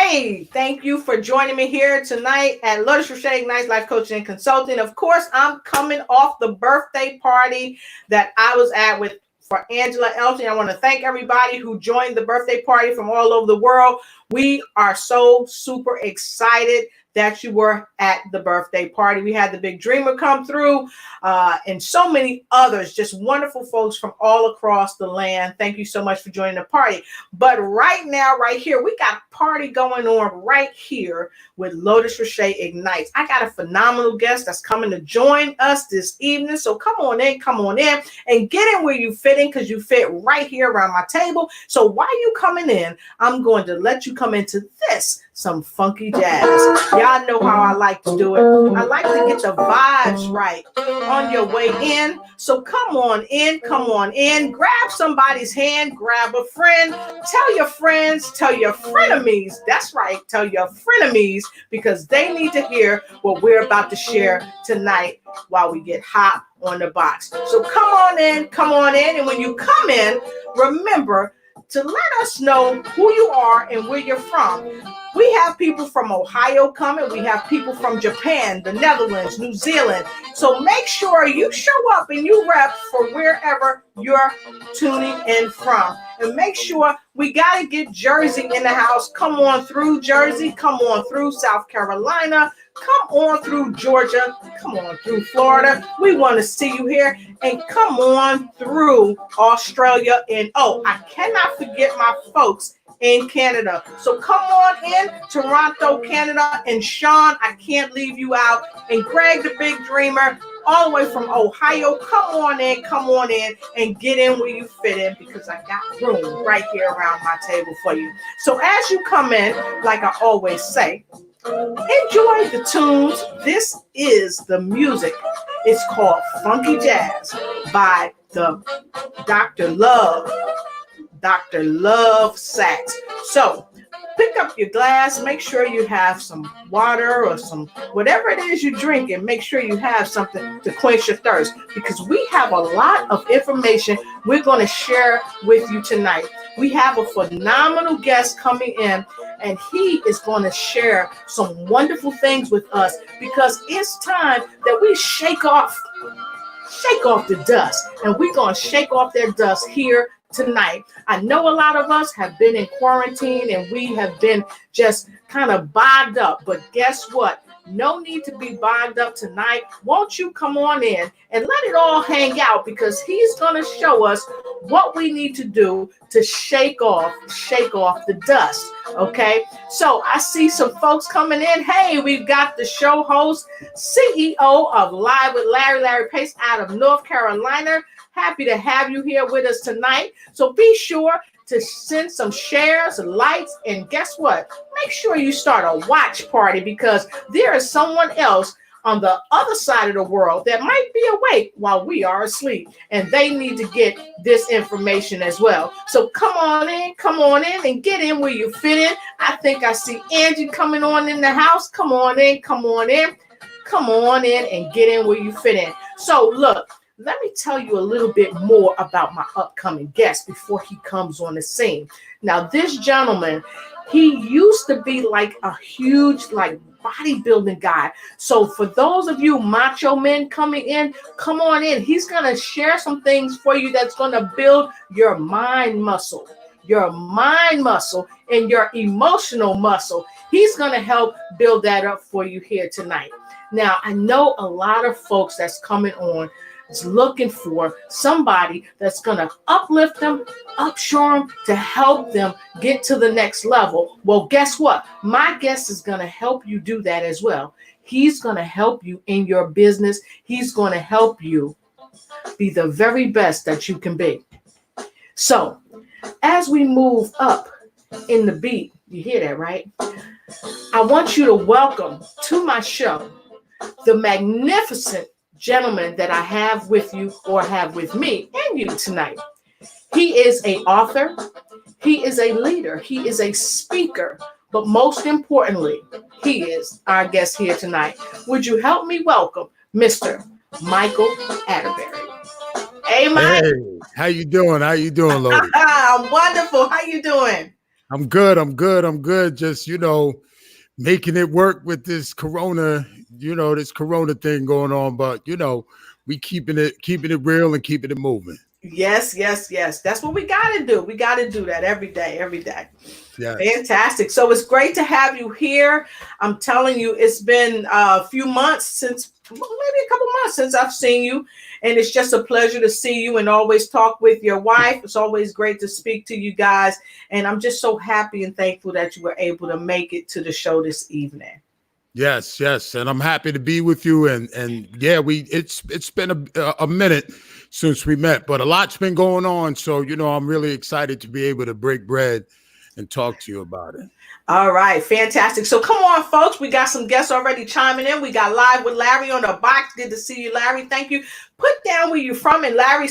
Hey, thank you for joining me here tonight at Lotus Roche Ignites Life Coaching and Consulting. Of course, I'm coming off the birthday party that I was at with for Angela Elton. I want to thank everybody who joined the birthday party from all over the world. We are so super excited that you were at the birthday party. We had the Big Dreamer come through and so many others, just wonderful folks from all across the land. Thank you so much for joining the party. But right now, right here, we got a party going on right here with Lotus Roche Ignites. I got a phenomenal guest that's coming to join us this evening. So come on in and get in where you fit in, because you fit right here around my table. So while you coming in, I'm going to let you come into some funky jazz. Y'all know how I like to do it. I like to get the vibes right on your way in. So come on in, grab somebody's hand, grab a friend, tell your friends, tell your frenemies. That's right, tell your frenemies, because they need to hear what we're about to share tonight while we get hot on the box. So come on in, and when you come in, remember to let us know who you are and where you're from. We have people from Ohio coming. We have people from Japan, the Netherlands, New Zealand. So make sure you show up and you rep for wherever you're tuning in from. And make sure we got to get Jersey in the house. Come on through Jersey. Come on through South Carolina. Come on through Georgia. Come on through Florida. We want to see you here. And come on through Australia. And I cannot forget my folks in Canada. So come on in, Toronto, Canada. And Sean, I can't leave you out. And Greg, the Big Dreamer, all the way from Ohio. Come on in and get in where you fit in, because I got room right here around my table for you. So as you come in, like I always say, enjoy the tunes. This is the music. It's called Funky Jazz by the Dr. Love Sax. So pick up your glass, make sure you have some water or some whatever it is you drink, and make sure you have something to quench your thirst, because we have a lot of information we're going to share with you tonight. We have a phenomenal guest coming in, and he is going to share some wonderful things with us, because it's time that we shake off the dust, and we're going to shake off that dust here tonight. I know a lot of us have been in quarantine and we have been just kind of bogged up, but guess what? No need to be bogged up tonight. Won't you come on in and let it all hang out, because he's going to show us what we need to do to shake off the dust. Okay, so I see some folks coming in. Hey, we've got the show host, CEO of Live with Larry Pace out of North Carolina. Happy to have you here with us tonight. So be sure to send some shares, likes, and guess what? Make sure you start a watch party, because there is someone else on the other side of the world that might be awake while we are asleep, and they need to get this information as well. So come on in and get in where you fit in. I think I see Angie coming on in the house. Come on in and get in where you fit in. So look, let me tell you a little bit more about my upcoming guest before he comes on the scene. Now, this gentleman, he used to be like a huge, bodybuilding guy. So for those of you macho men coming in, come on in. He's going to share some things for you that's going to build your mind muscle and your emotional muscle. He's going to help build that up for you here tonight. Now, I know a lot of folks that's coming on is looking for somebody that's going to uplift them, upshore them, to help them get to the next level. Well, guess what? My guest is going to help you do that as well. He's going to help you in your business. He's going to help you be the very best that you can be. So, as we move up in the beat, you hear that, right? I want you to welcome to my show the magnificent gentleman that I have with you, or have with me and you tonight. He is an author, he is a leader, he is a speaker, but most importantly, he is our guest here tonight. Would you help me welcome Mr. Michael Arterberry? Hey, Mike. Hey, how you doing, Lodi? I'm wonderful. How you doing? I'm good. I'm good. I'm good. Just, making it work with this this corona thing going on. But, we keeping it real and keeping it moving. Yes, yes, yes. That's what we got to do. We got to do that every day, every day. Yes. Fantastic. So it's great to have you here. I'm telling you, it's been a few months since, maybe a couple months since I've seen you. And it's just a pleasure to see you and always talk with your wife. It's always great to speak to you guys. And I'm just so happy and thankful that you were able to make it to the show this evening. Yes, yes. And I'm happy to be with you. And yeah, it's been a minute since we met, but a lot's been going on. So, I'm really excited to be able to break bread and talk to you about it. All right, fantastic. So come on, folks. We got some guests already chiming in. We got Live with Larry on the box. Good to see you, Larry. Thank you. Put down where you're from. And Larry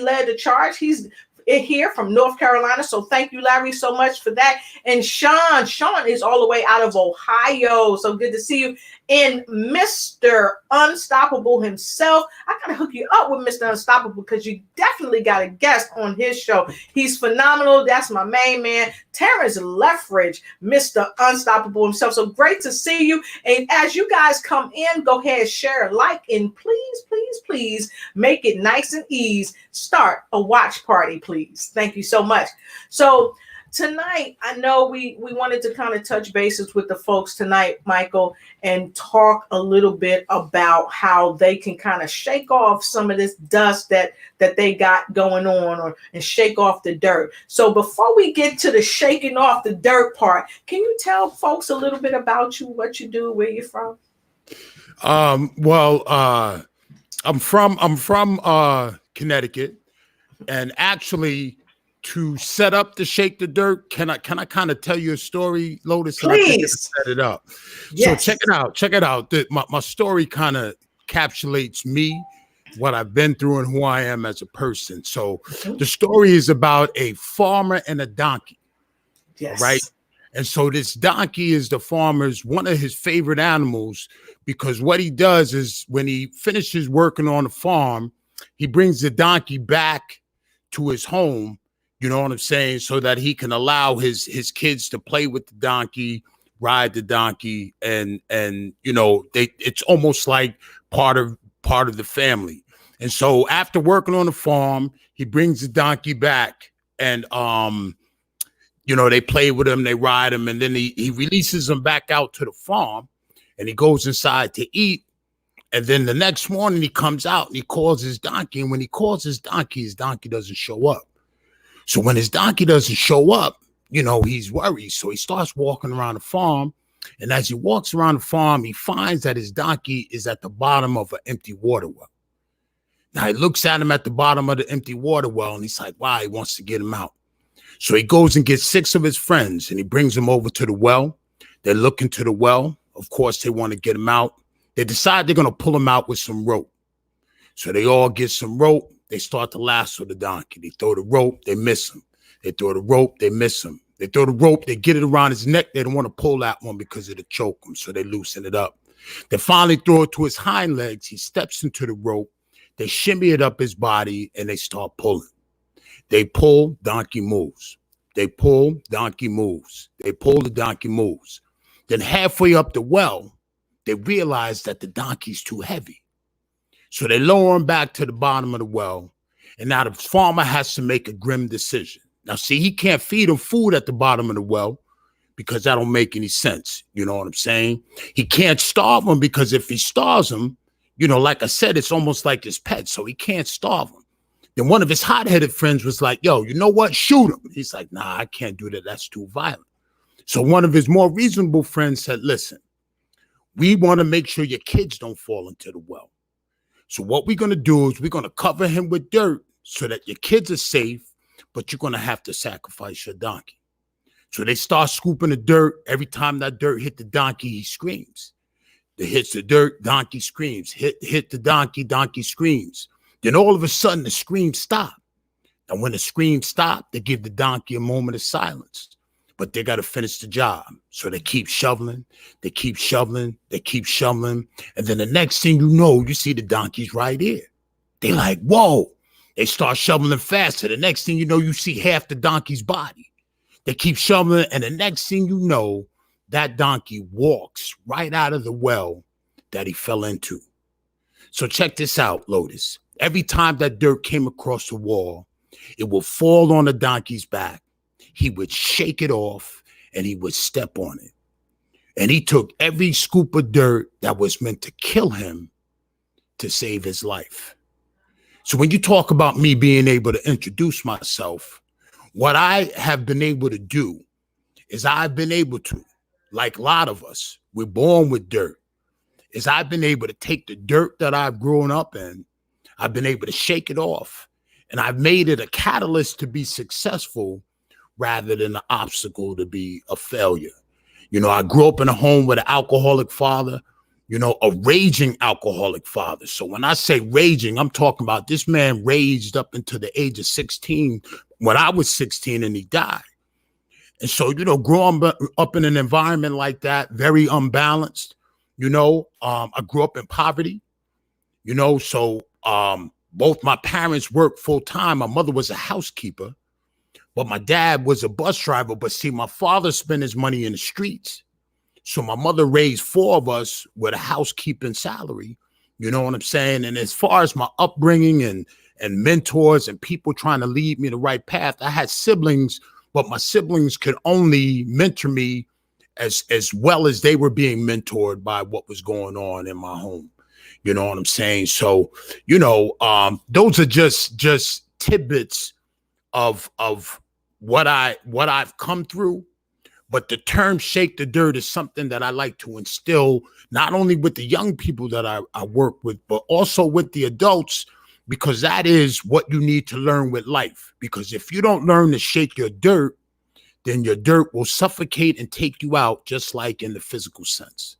led the charge. He's here from North Carolina. So thank you, Larry, so much for that. And Sean is all the way out of Ohio. So good to see you. And Mr. Unstoppable himself. I got to hook you up with Mr. Unstoppable because you definitely got a guest on his show. He's phenomenal. That's my main man, Terrence Leffridge, Mr. Unstoppable himself. So great to see you. And as you guys come in, go ahead, share, like, and please make it nice and easy. Start a watch party, please. Thank you so much. So tonight, I know we wanted to kind of touch bases with the folks tonight, Michael, and talk a little bit about how they can kind of shake off some of this dust that they got going on and shake off the dirt. So before we get to the shaking off the dirt part, can you tell folks a little bit about you, what you do, where you're from? I'm from Connecticut, and actually, to set up the shake the dirt, can I kind of tell you a story, Lotus? Please. And I think set it up. Yes. So check it out. My story kind of encapsulates me, what I've been through, and who I am as a person. So the story is about a farmer and a donkey. Yes. Right. And so this donkey is the farmer's one of his favorite animals, because what he does is when he finishes working on the farm, he brings the donkey back to his home. You know what I'm saying? So that he can allow his kids to play with the donkey, ride the donkey, and it's almost like part of the family. And so after working on the farm, he brings the donkey back, and they play with him, they ride him, and then he releases him back out to the farm, and he goes inside to eat. And then the next morning he comes out and he calls his donkey, and when he calls his donkey doesn't show up. So when his donkey doesn't show up, he's worried. So he starts walking around the farm. And as he walks around the farm, he finds that his donkey is at the bottom of an empty water well. Now he looks at him at the bottom of the empty water well, and he's like, wow, he wants to get him out. So he goes and gets 6 of his friends, and he brings them over to the well. They look into the well. Of course, they want to get him out. They decide they're going to pull him out with some rope. So they all get some rope. They start to lasso the donkey. They throw the rope, they miss him. They throw the rope, they miss him. They throw the rope, they get it around his neck. They don't want to pull that one because it'll choke him, so they loosen it up. They finally throw it to his hind legs. He steps into the rope. They shimmy it up his body, and they start pulling. They pull, donkey moves. They pull, donkey moves. They pull, the donkey moves. Then halfway up the well, they realize that the donkey's too heavy. So they lower him back to the bottom of the well. And now the farmer has to make a grim decision. Now, see, he can't feed him food at the bottom of the well because that don't make any sense. You know what I'm saying? He can't starve him because if he starves him, like I said, it's almost like his pet. So he can't starve him. Then one of his hot-headed friends was like, yo, you know what? Shoot him. He's like, nah, I can't do that. That's too violent. So one of his more reasonable friends said, listen, we want to make sure your kids don't fall into the well. So what we're going to do is we're going to cover him with dirt so that your kids are safe, but you're going to have to sacrifice your donkey. So they start scooping the dirt. Every time that dirt hit the donkey, he screams. It hits the dirt, donkey screams. Hit the donkey, donkey screams. Then all of a sudden, the screams stop. And when the screams stop, they give the donkey a moment of silence. But they got to finish the job. So they keep shoveling, they keep shoveling, they keep shoveling. And then the next thing you know, you see the donkeys right here. They like, whoa. They start shoveling faster. The next thing you know, you see half the donkey's body. They keep shoveling, and the next thing you know, that donkey walks right out of the well that he fell into. So check this out, Lotus. Every time that dirt came across the wall, it would fall on the donkey's back. He would shake it off and he would step on it. And he took every scoop of dirt that was meant to kill him to save his life. So when you talk about me being able to introduce myself, what I have been able to do is I've been able to, like a lot of us, we're born with dirt, is I've been able to take the dirt that I've grown up in, I've been able to shake it off, and I've made it a catalyst to be successful rather than an obstacle to be a failure. You know, I grew up in a home with an alcoholic father, you know, a raging alcoholic father. So when I say raging, I'm talking about this man raged up until the age of 16 when I was 16 and he died. And so, you know, growing up in an environment like that, very unbalanced, you know, I grew up in poverty, you know, so both my parents worked full time. My mother was a housekeeper, but my dad was a bus driver. But see, my father spent his money in the streets. So my mother raised 4 of us with a housekeeping salary. You know what I'm saying? And as far as my upbringing and mentors and people trying to lead me the right path, I had siblings, but my siblings could only mentor me as well as they were being mentored by what was going on in my home. You know what I'm saying? So, you know, those are just tidbits of what I've come through. But the term shake the dirt is something that I like to instill not only with the young people that I work with, but also with the adults, because that is what you need to learn with life. Because if you don't learn to shake your dirt, then your dirt will suffocate and take you out, just like in the physical sense.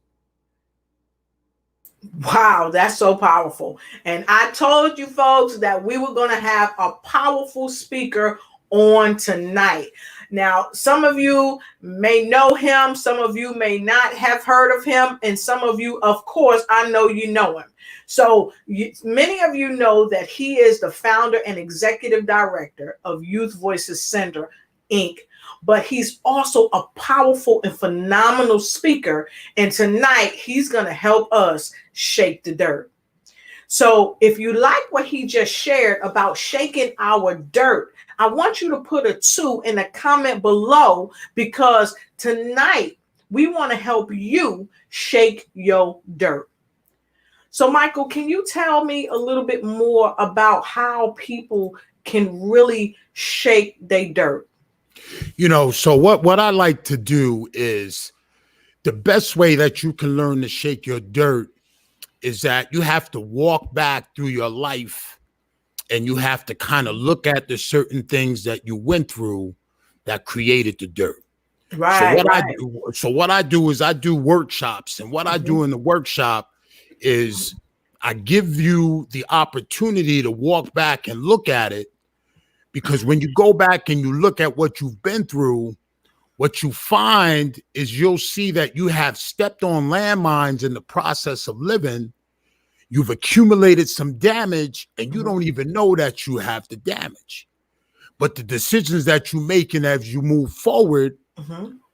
Wow, that's so powerful. And I told you folks that we were going to have a powerful speaker on tonight. Now, some of you may know him, some of you may not have heard of him, and some of you, of course, I know you know him. So many of you know that he is the founder and executive director of Youth Voices Center, Inc., but he's also a powerful and phenomenal speaker. And tonight, he's going to help us shake the dirt. So if you like what he just shared about shaking our dirt, I want you to put a 2 in the comment below, because tonight we want to help you shake your dirt. So, Michael, can you tell me a little bit more about how people can really shake their dirt? You know, so what I like to do is the best way that you can learn to shake your dirt is that you have to walk back through your life and you have to kind of look at the certain things that you went through that created the dirt. Right. So what I do is I do workshops, and what I do in the workshop is I give you the opportunity to walk back and look at it, because when you go back and you look at what you've been through, what you find is you'll see that you have stepped on landmines in the process of living. You've accumulated some damage and you don't even know that you have the damage. But the decisions that you're making as you move forward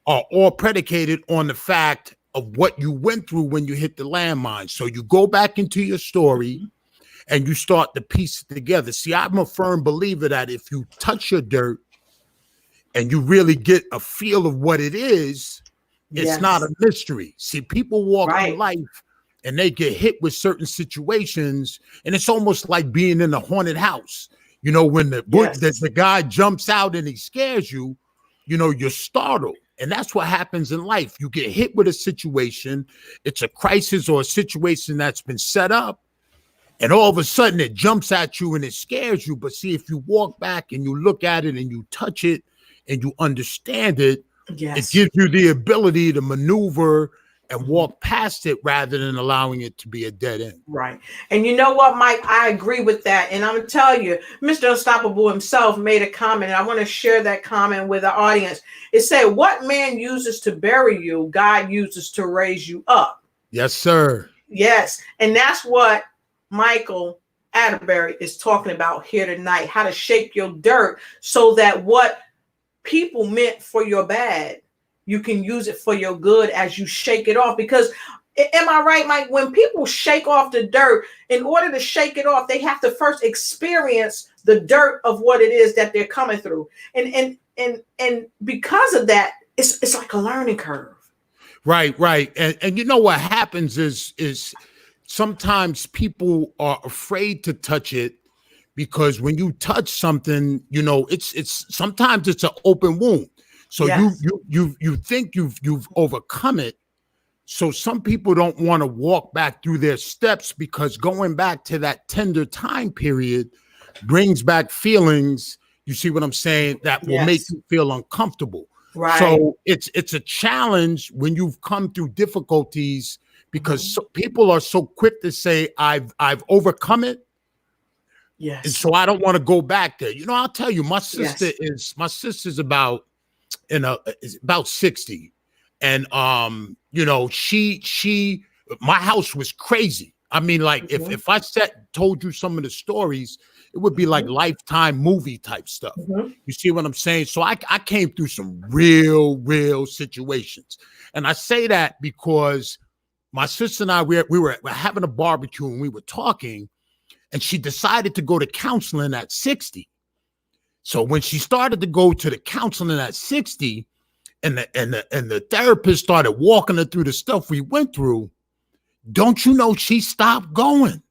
are all predicated on the fact of what you went through when you hit the landmine. So you go back into your story and you start to piece it together. See, I'm a firm believer that if you touch your dirt and you really get a feel of what it is, it's not a mystery. See, people walk through life and they get hit with certain situations, and it's almost like being in a haunted house. You know, when the guy jumps out and he scares you, you know, you're startled. And that's what happens in life. You get hit with a situation, it's a crisis or a situation that's been set up, and all of a sudden it jumps at you and it scares you. But see, if you walk back and you look at it and you touch it and you understand it, it gives you the ability to maneuver and walk past it rather than allowing it to be a dead end. Right. And you know what, Mike? I agree with that. And I'm going to tell you, Mr. Unstoppable himself made a comment, and I want to share that comment with the audience. It said, what man uses to bury you, God uses to raise you up. Yes, sir. Yes. And that's what Michael Arterberry is talking about here tonight, how to shake your dirt so that what people meant for your bad, you can use it for your good as you shake it off. Because am I right, Mike? When people shake off the dirt, in order to shake it off, they have to first experience the dirt of what it is that they're coming through. And because of that, it's like a learning curve. Right, right. And you know what happens is sometimes people are afraid to touch it, because when you touch something, you know, it's sometimes it's an open wound. So Yes. you think you've overcome it. So some people don't want to walk back through their steps, because going back to that tender time period brings back feelings, you see what I'm saying, that will make Yes. you feel uncomfortable. Right. So it's a challenge when you've come through difficulties, because people are so quick to say, I've overcome it. Yes. And so I don't want to go back there. You know, I'll tell you, my sister's is about is about 60. And you know, she my house was crazy. I mean, like if I told you some of the stories, it would be like Lifetime movie type stuff. You see what I'm saying? So I came through some real situations. And I say that because my sister and I, we were having a barbecue and we were talking, and she decided to go to counseling at 60. So when she started to go to the counseling at 60, and the therapist started walking her through the stuff we went through, don't you know, she stopped going.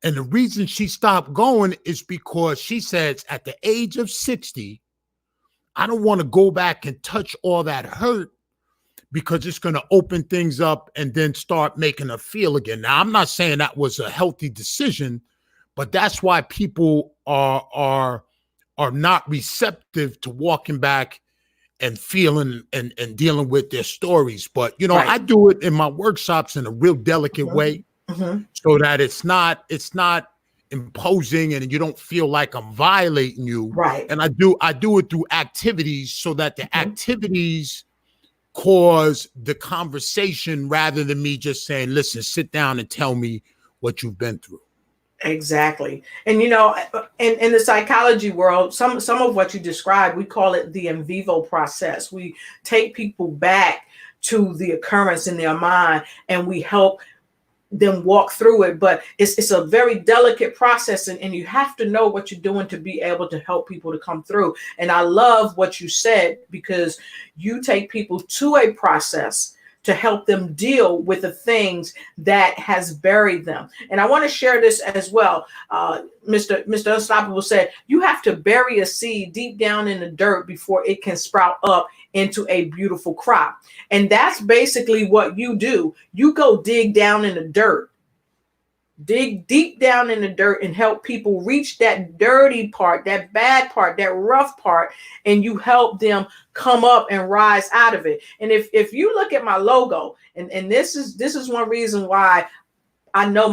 And the reason she stopped going is because she says, at the age of 60, I don't want to go back and touch all that hurt, because it's going to open things up and then start making her feel again. Now, I'm not saying that was a healthy decision, but that's why people are not receptive to walking back and feeling and dealing with their stories. But, you know, I do it in my workshops in a real delicate way, so that it's not imposing and you don't feel like I'm violating you. Right. And I do it through activities, so that the activities cause the conversation, rather than me just saying, listen, sit down and tell me what you've been through. Exactly. And you know, in the psychology world, some of what you described, we call it the in vivo process. We take people back to the occurrence in their mind, and we help them walk through it. But it's a very delicate process, and you have to know what you're doing to be able to help people to come through. And I love what you said, because you take people to a process to help them deal with the things that has buried them. And I want to share this as well. Mr. Unstoppable said, you have to bury a seed deep down in the dirt before it can sprout up into a beautiful crop. And that's basically what you do. You go dig down in the dirt. Dig deep down in the dirt and help people reach that dirty part, that bad part, that rough part, and you help them come up and rise out of it. And if you look at my logo, and this is one reason why I know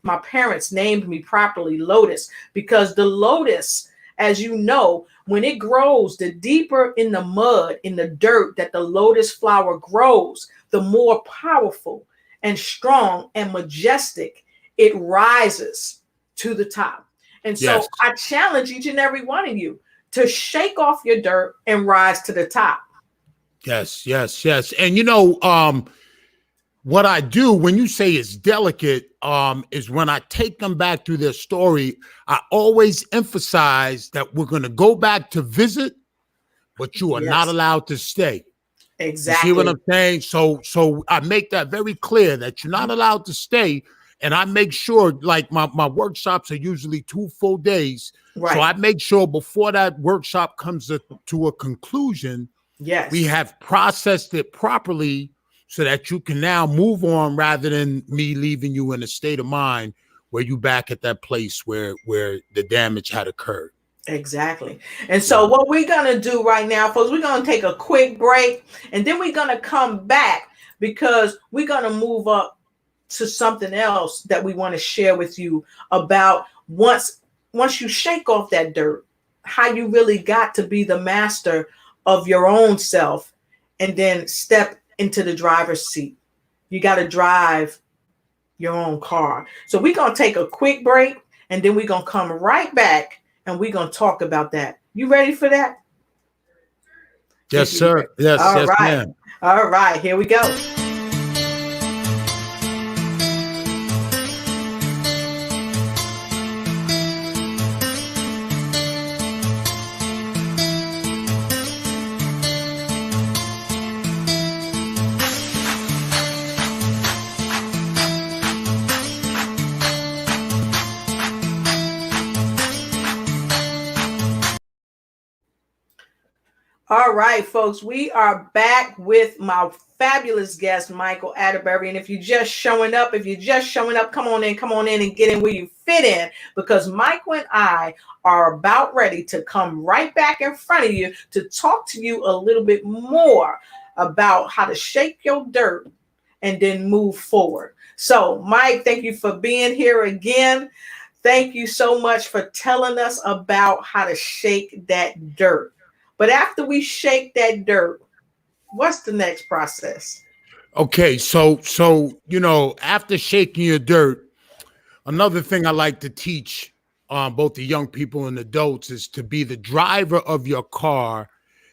my parents named me properly Lotus, because the lotus, as you know, when it grows, the deeper in the mud, in the dirt that the lotus flower grows, the more powerful and strong and majestic it rises to the top. And so I challenge each and every one of you to shake off your dirt and rise to the top. Yes. And you know, what I do when you say it's delicate, is when I take them back through their story, I always emphasize that we're going to go back to visit, but you are not allowed to stay. Exactly. You see what I'm saying? So I make that very clear that you're not allowed to stay. And I make sure, like my workshops are usually 2 full days. Right. So I make sure before that workshop comes to a conclusion, we have processed it properly, so that you can now move on, rather than me leaving you in a state of mind where you back at that place where the damage had occurred. Exactly. And so what we're going to do right now, folks, we're going to take a quick break, and then we're going to come back, because we're going to move up to something else that we want to share with you about once you shake off that dirt, how you really got to be the master of your own self, and then step into the driver's seat. You got to drive your own car. So we're going to take a quick break, and then we're going to come right back, and we're going to talk about that. You ready for that? Yes, sir. Yes, All yes, right. ma'am. All right. Here we go. All right, folks, we are back with my fabulous guest, Michael Arterberry. And if you're just showing up, come on in and get in where you fit in, because Michael and I are about ready to come right back in front of you to talk to you a little bit more about how to shake your dirt and then move forward. So, Mike, thank you for being here again. Thank you so much for telling us about how to shake that dirt. But after we shake that dirt, what's the next process? Okay, so after shaking your dirt, another thing I like to teach both the young people and adults is to be the driver of your car,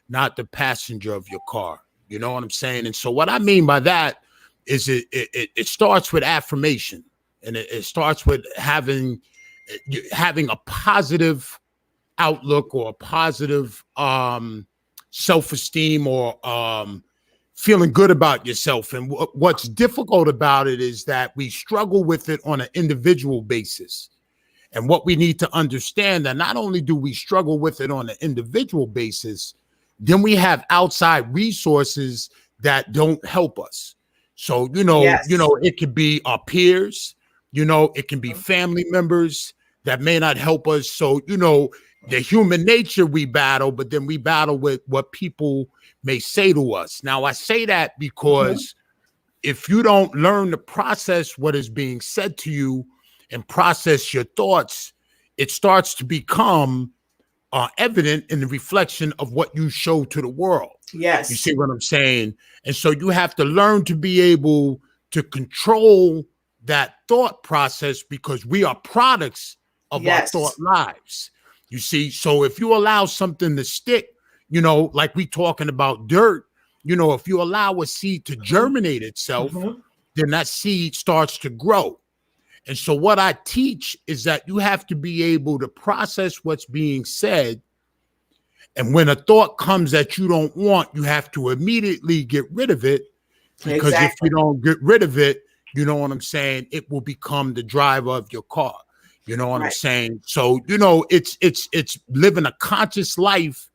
not the passenger of your car. You know what I'm saying? And so what I mean by that is it starts with affirmation, and it starts with having a positive outlook or a positive self-esteem or feeling good about yourself. And what's difficult about it is that we struggle with it on an individual basis. And what we need to understand, that not only do we struggle with it on an individual basis, then we have outside resources that don't help us. So, Yes. It could be our peers, it can be family members that may not help us. So, the human nature we battle, but then we battle with what people may say to us. Now, I say that because if you don't learn to process what is being said to you and process your thoughts, it starts to become evident in the reflection of what you show to the world. Yes. You see what I'm saying? And so you have to learn to be able to control that thought process, because we are products of our thought lives. You see, so if you allow something to stick, like we talking about dirt, if you allow a seed to germinate itself, then that seed starts to grow. And so what I teach is that you have to be able to process what's being said. And when a thought comes that you don't want, you have to immediately get rid of it, because if you don't get rid of it, you know what I'm saying, it will become the driver of your car. You know what I'm saying? So, it's living a conscious life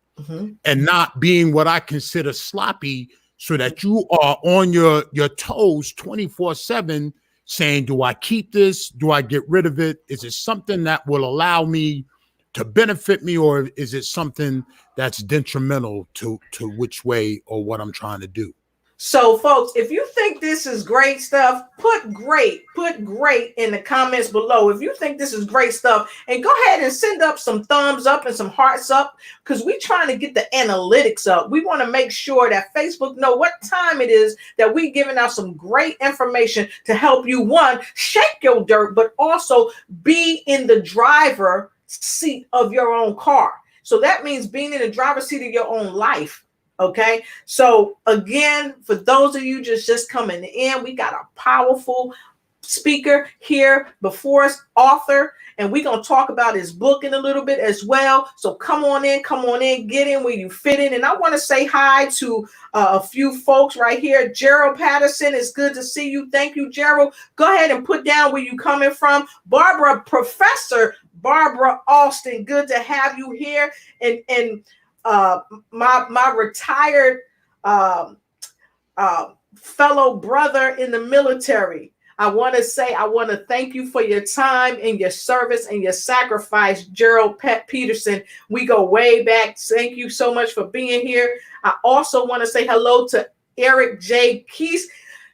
and not being what I consider sloppy, so that you are on your toes 24/7 saying, do I keep this? Do I get rid of it? Is it something that will allow me to benefit me, or is it something that's detrimental to which way or what I'm trying to do? So, folks, if you think this is great stuff, put great in the comments below. If you think this is great stuff, and go ahead and send up some thumbs up and some hearts up, because we're trying to get the analytics up. We want to make sure that Facebook know what time it is that we're giving out some great information to help you, one, shake your dirt, but also be in the driver's seat of your own car. So that means being in the driver's seat of your own life. Okay, so again, for those of you just coming in, we got a powerful speaker here before us, author, and we're going to talk about his book in a little bit as well. So come on in, get in where you fit in. And I want to say hi to a few folks right here. Gerald Patterson, it's good to see you. Thank you, Gerald. Go ahead and put down where you coming from. Professor Barbara Austin, good to have you here. And my retired fellow brother in the military, I want to thank you for your time and your service and your sacrifice, Gerald Peterson. We go way back. Thank you so much for being here. I also want to say hello to Eric J. Keese.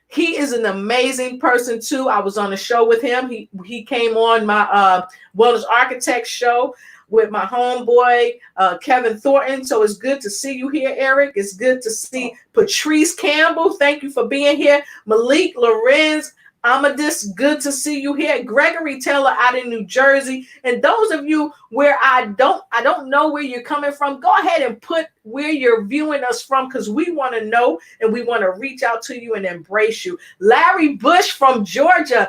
He is an amazing person too. I was on a show with him. He came on my Wellness Architect show with my homeboy, Kevin Thornton. So it's good to see you here, Eric. It's good to see Patrice Campbell. Thank you for being here. Malik Lorenz, Amadis, good to see you here. Gregory Taylor out in New Jersey. And those of you where I don't know where you're coming from, go ahead and put where you're viewing us from, because we want to know and we want to reach out to you and embrace you. Larry Bush from Georgia.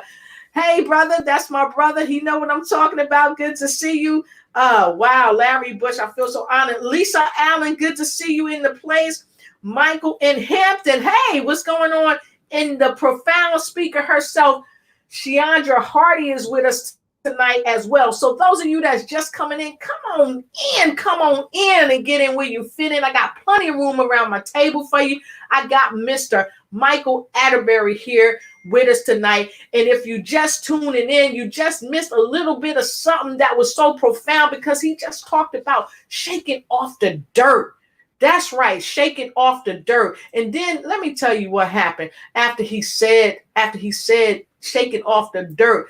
Hey, brother, that's my brother. He know what I'm talking about. Good to see you. Wow, Larry Bush, I feel so honored. Lisa Allen, good to see you in the place. Michael in Hampton. Hey, what's going on? And the profound speaker herself, Sheandra Hardy, is with us tonight as well. So those of you that's just coming in, come on in and get in where you fit in. I got plenty of room around my table for you. I got Mr. Michael Arterberry here with us tonight. And if you just tuning in, you just missed a little bit of something that was so profound, because he just talked about shaking off the dirt. That's right, shaking off the dirt. And then let me tell you what happened after he said shaking off the dirt.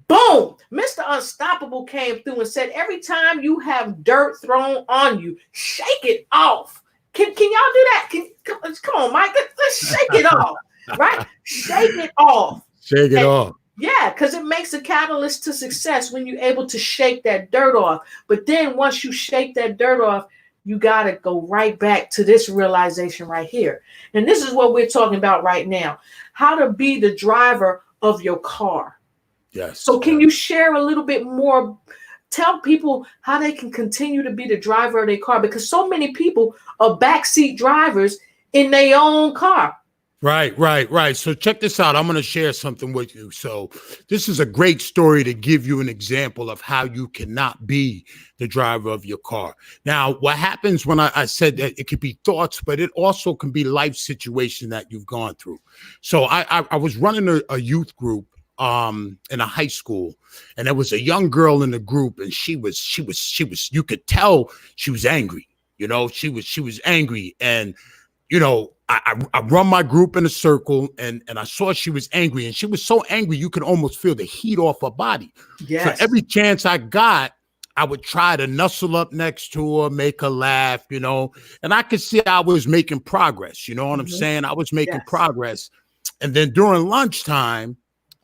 Boom! Mr. Unstoppable came through and said, every time you have dirt thrown on you, shake it off. Can y'all do that? Come on, Mike. Let's shake it off. Right? Shake it off. Shake it off. Yeah, because it makes a catalyst to success when you're able to shake that dirt off. But then once you shake that dirt off, you got to go right back to this realization right here. And this is what we're talking about right now. How to be the driver of your car. Yes. So can you share a little bit more? Tell people how they can continue to be the driver of their car, because so many people are backseat drivers in their own car. Right. So check this out. I'm going to share something with you. So this is a great story to give you an example of how you cannot be the driver of your car. Now, what happens when I said that it could be thoughts, but it also can be life situation that you've gone through. So I was running a youth group in a high school, and there was a young girl in the group, and she was you could tell she was angry. You know, she was angry, and you know, I run my group in a circle, and I saw she was angry, and she was so angry you could almost feel the heat off her body. Yes. So every chance I got, I would try to nuzzle up next to her, make her laugh, you know, and I could see I was making progress. You know what I'm saying? I was making progress. And then during lunchtime,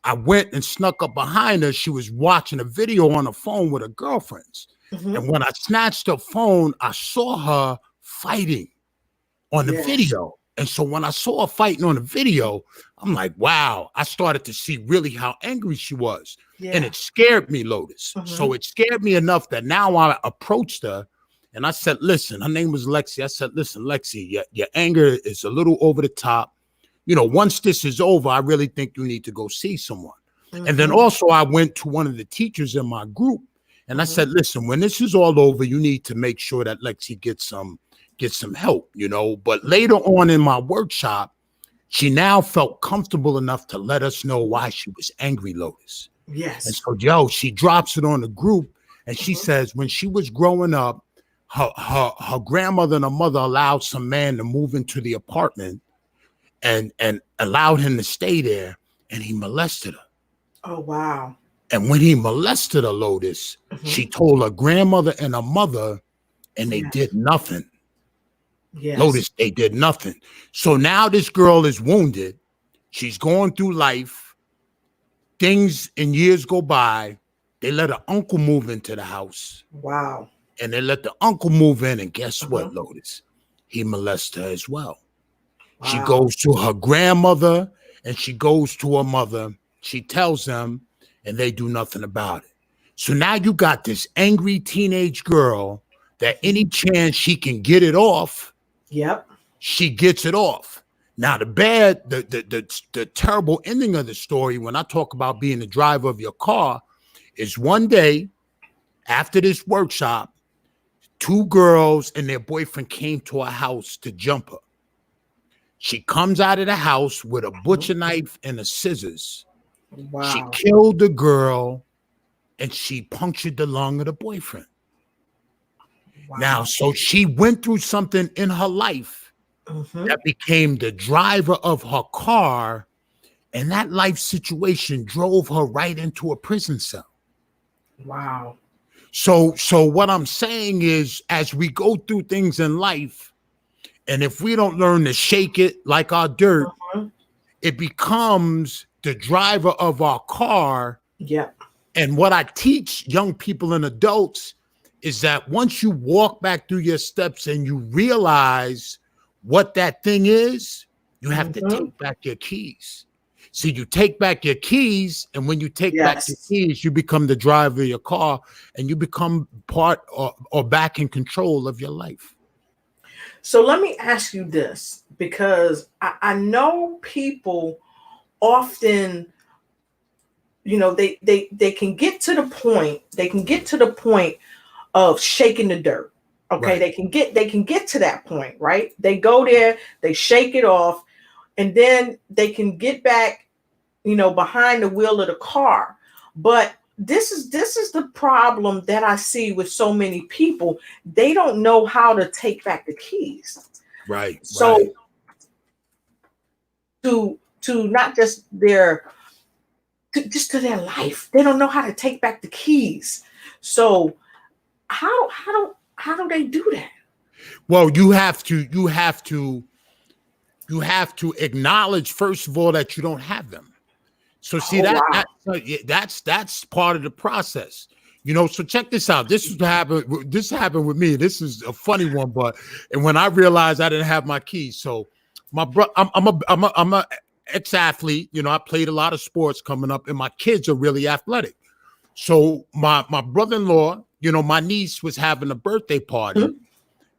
I went and snuck up behind her. She was watching a video on her phone with her girlfriends. And when I snatched her phone, I saw her fighting on the video. And so when I saw her fighting on the video, I'm like, wow, I started to see really how angry she was. And it scared me, Lotus. So it scared me enough that now I approached her and I said, listen, her name was Lexi. I said, listen, Lexi, your anger is a little over the top. You know, once this is over, I really think you need to go see someone. And then also I went to one of the teachers in my group and I said, listen, when this is all over, you need to make sure that Lexi gets some help, you know. But later on in my workshop, she now felt comfortable enough to let us know why she was angry, Lotus. Yes. And so, she drops it on the group, and she says when she was growing up, her grandmother and her mother allowed some man to move into the apartment and allowed him to stay there, and he molested her. Oh, wow. And when he molested her, Lotus, she told her grandmother and her mother, and they did nothing. Yes. Lotus, they did nothing. So now this girl is wounded. She's going through life. Things and years go by. They let her uncle move into the house. Wow. And they let the uncle move in. And guess what, Lotus? He molests her as well. Wow. She goes to her grandmother and she goes to her mother. She tells them and they do nothing about it. So now you got this angry teenage girl that any chance she can get it off, she gets it off. Now the terrible ending of the story, when I talk about being the driver of your car, is one day after this workshop, two girls and their boyfriend came to her house to jump her. She comes out of the house with a butcher knife and a scissors. Wow. She killed the girl and she punctured the lung of the boyfriend. Wow. Now, so she went through something in her life that became the driver of her car, and that life situation drove her right into a prison cell. Wow. So what I'm saying is, as we go through things in life, and if we don't learn to shake it like our dirt, it becomes the driver of our car. Yeah. And what I teach young people and adults is that once you walk back through your steps and you realize what that thing is, you have to take back your keys. So you take back your keys, and when you take back your keys, you become the driver of your car, and you become part or back in control of your life. So let me ask you this, because I know people often, you know, they can get to the point of shaking the dirt. Okay, right. They can get to that point, right? They go there, they shake it off, and then they can get back, you know, behind the wheel of the car. But this is the problem that I see with so many people. They don't know how to take back the keys. Right. So to not just just to their life, they don't know how to take back the keys. So how do they do that? Well, you have to acknowledge, first of all, that you don't have them. So see, that's part of the process, you know. So check this out. This happened with me. This is a funny one, and when I realized I didn't have my keys, so my I'm a ex-athlete. You know, I played a lot of sports coming up, and my kids are really athletic. So my brother-in-law, you know, my niece was having a birthday party,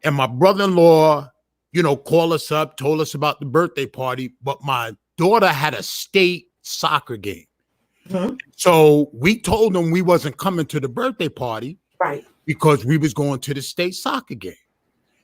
and my brother-in-law, you know, called us up, told us about the birthday party, but my daughter had a state soccer game. So we told them we wasn't coming to the birthday party, right? Because we was going to the state soccer game.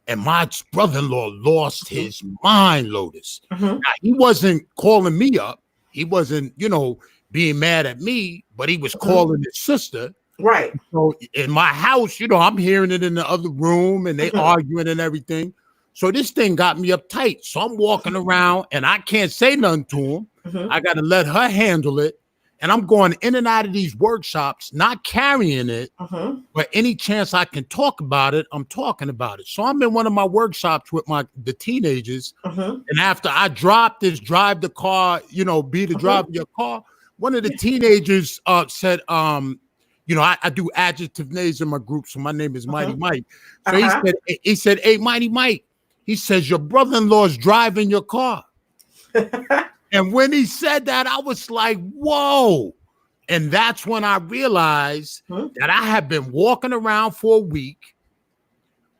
And my brother-in-law lost his mind, Lotus. Now, he wasn't calling me up. He wasn't, you know, being mad at me, but he was calling his sister. Right. So in my house, you know, I'm hearing it in the other room, and they arguing and everything. So this thing got me uptight. So I'm walking around, and I can't say nothing to him. I got to let her handle it. And I'm going in and out of these workshops, not carrying it, but any chance I can talk about it, I'm talking about it. So I'm in one of my workshops with the teenagers. And after I drive the car, you know, be the driver of your car, one of the teenagers said, you know, I do adjective names in my group, so my name is Mighty Mike. So he said, hey, Mighty Mike, he says, your brother-in-law is driving your car. And when he said that, I was like, whoa. And that's when I realized that I had been walking around for a week.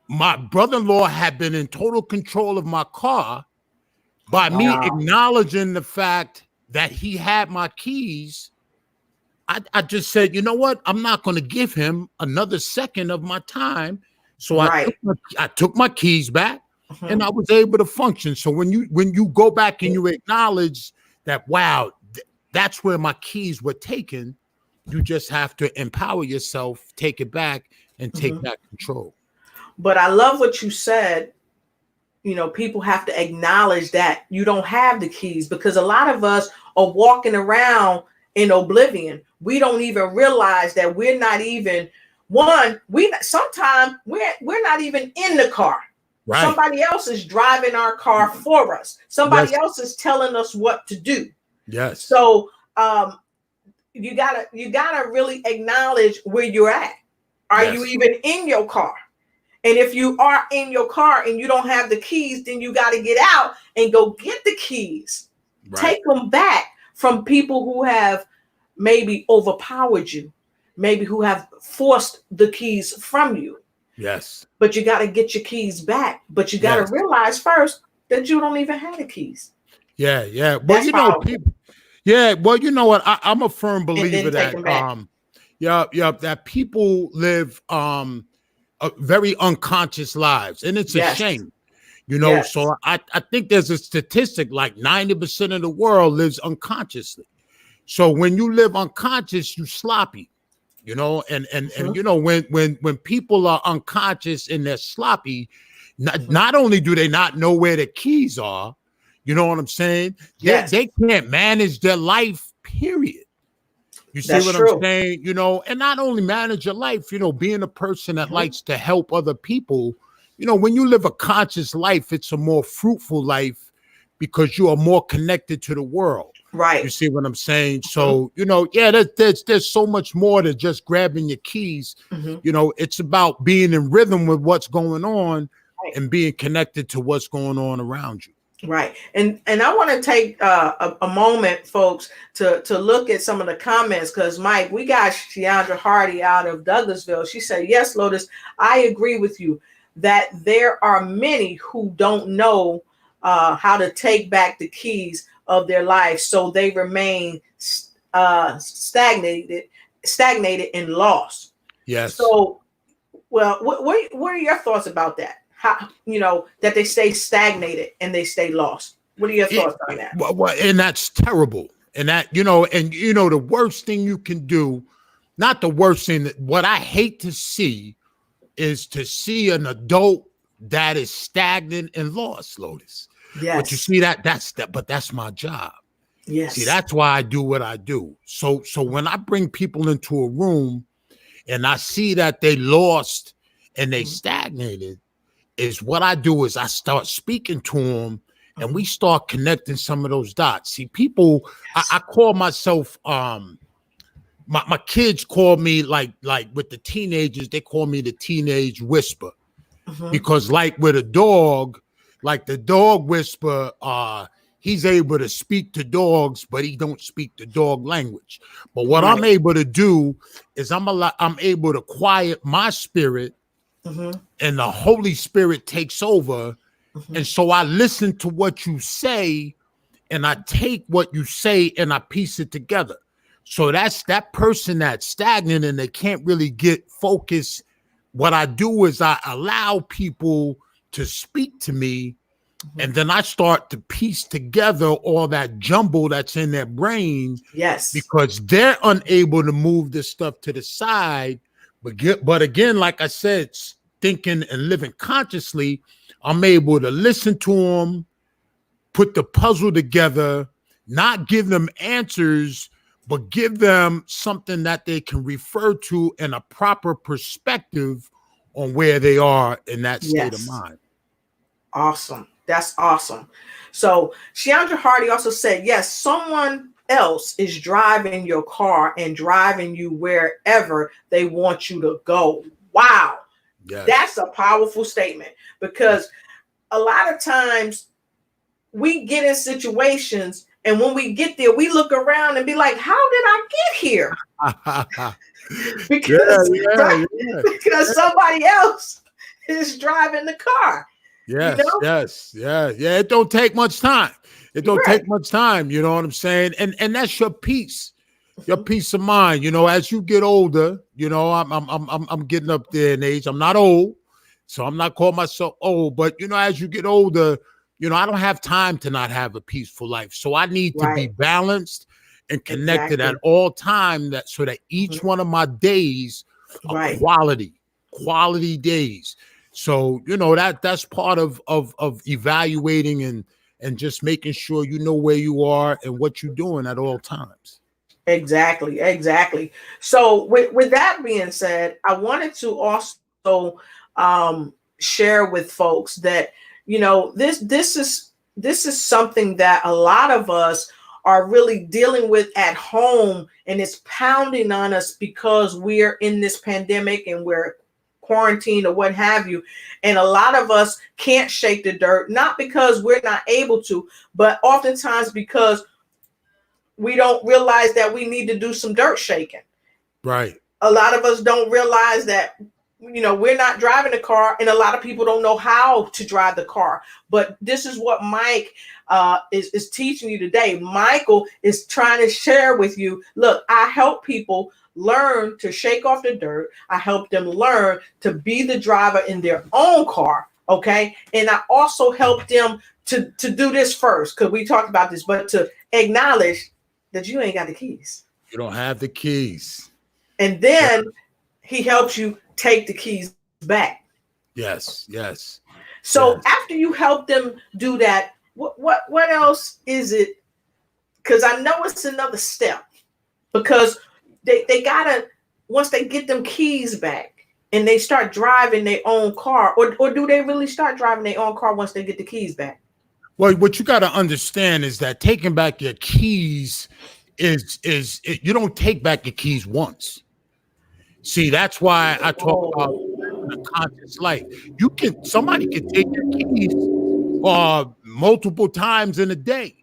My brother-in-law had been in total control of my car by me acknowledging the fact that he had my keys. I just said, you know what? I'm not going to give him another second of my time. So I took my keys back. And I was able to function. So when you go back and you acknowledge that, wow, that's where my keys were taken, you just have to empower yourself, take it back, and take back control. But I love what you said. You know, people have to acknowledge that you don't have the keys, because a lot of us are walking around in oblivion. We don't even realize that we're not even sometimes we're not even in the car. Right. Somebody else is driving our car for us. Somebody else is telling us what to do. Yes. So you gotta really acknowledge where you're at. Are you even in your car? And if you are in your car and you don't have the keys, then you got to get out and go get the keys. Right. Take them back from people who have maybe overpowered you, maybe who have forced the keys from you. Yes. But you got to get your keys back. But you got to realize first that you don't even have the keys. Yeah, yeah. Well, you know, people, well, you know what? I'm a firm believer that that people live very unconscious lives, and it's a shame. You know, so I think there's a statistic like 90% of the world lives unconsciously. So when you live unconscious, you sloppy. You know, and you know, when people are unconscious and they're sloppy, not only do they not know where the keys are, you know what I'm saying? They can't manage their life, period. You see what I'm saying? You know, and not only manage your life, you know, being a person that likes to help other people, you know, when you live a conscious life, it's a more fruitful life because you are more connected to the world. You Right. see what I'm saying? So, yeah, there's so much more to just grabbing your keys. Mm-hmm. It's about being in rhythm with what's going on Right. and being connected to what's going on around you. Right. And I want to take a moment, folks, to look at some of the comments, because Mike, we got Sheandra Hardy out of Douglasville. She said, yes, Lotus, I agree with you that there are many who don't know how to take back the keys of their life, so they remain stagnated and lost. Yes. So, well, what are your thoughts about that? How, that they stay stagnated and they stay lost? What are your thoughts on that? Well, and that's terrible. And that, the worst thing you can do, not the worst thing, what I hate to see is to see an adult that is stagnant and lost, Lotus. Yes. But you see but that's my job. Yes. See, that's why I do what I do. So when I bring people into a room and I see that they lost and they stagnated, is what I do is I start speaking to them and we start connecting some of those dots. See, people, I call myself, my kids call me like with the teenagers, they call me the teenage whisper. Because like with a dog, like the dog whisper, he's able to speak to dogs, but he don't speak the dog language. But what I'm able to do is I'm able to quiet my spirit, and the Holy Spirit takes over. And so I listen to what you say, and I take what you say and I piece it together. So that's that person that's stagnant and they can't really get focused. What I do is I allow people to speak to me, and then I start to piece together all that jumble that's in their brain. Yes. Because they're unable to move this stuff to the side. But again, like I said, thinking and living consciously, I'm able to listen to them, put the puzzle together, not give them answers, but give them something that they can refer to in a proper perspective on where they are in that state of mind. Awesome. That's awesome. So Sheandra Hardy also said, yes, someone else is driving your car and driving you wherever they want you to go. Wow. Yes. That's a powerful statement, because a lot of times we get in situations, and when we get there, we look around and be like, how did I get here? Because somebody else is driving the car. Yes, yeah. It don't take much time. It don't take much time. You know what I'm saying? And that's your peace, your peace of mind. As you get older, I'm getting up there in age. I'm not old, so I'm not calling myself old. But as you get older, I don't have time to not have a peaceful life. So I need to be balanced and connected at all times, so that each one of my days are quality days. So, that's part of evaluating and just making sure you know where you are and what you're doing at all times. Exactly. So with that being said, I wanted to also share with folks that, this is something that a lot of us are really dealing with at home, and it's pounding on us because we're in this pandemic and we're quarantine or what have you. And a lot of us can't shake the dirt, not because we're not able to, but oftentimes because we don't realize that we need to do some dirt shaking. Right. A lot of us don't realize that, we're not driving the car, and a lot of people don't know how to drive the car. But this is what Mike is teaching you today. Michael is trying to share with you, look, I help people learn to shake off the dirt. I help them learn to be the driver in their own car. Okay. And I also help them to do this first, because we talked about this, but to acknowledge that you ain't got the keys. You don't have the keys. And then he helps you take the keys back. Yes. So after you help them do that, what else is it? Because I know it's another step, because they gotta, once they get them keys back and they start driving their own car, or do they really start driving their own car once they get the keys back? Well, what you got to understand is that taking back your keys you don't take back your keys once. See, that's why I talk about living a conscious life. Somebody can take your keys multiple times in a day.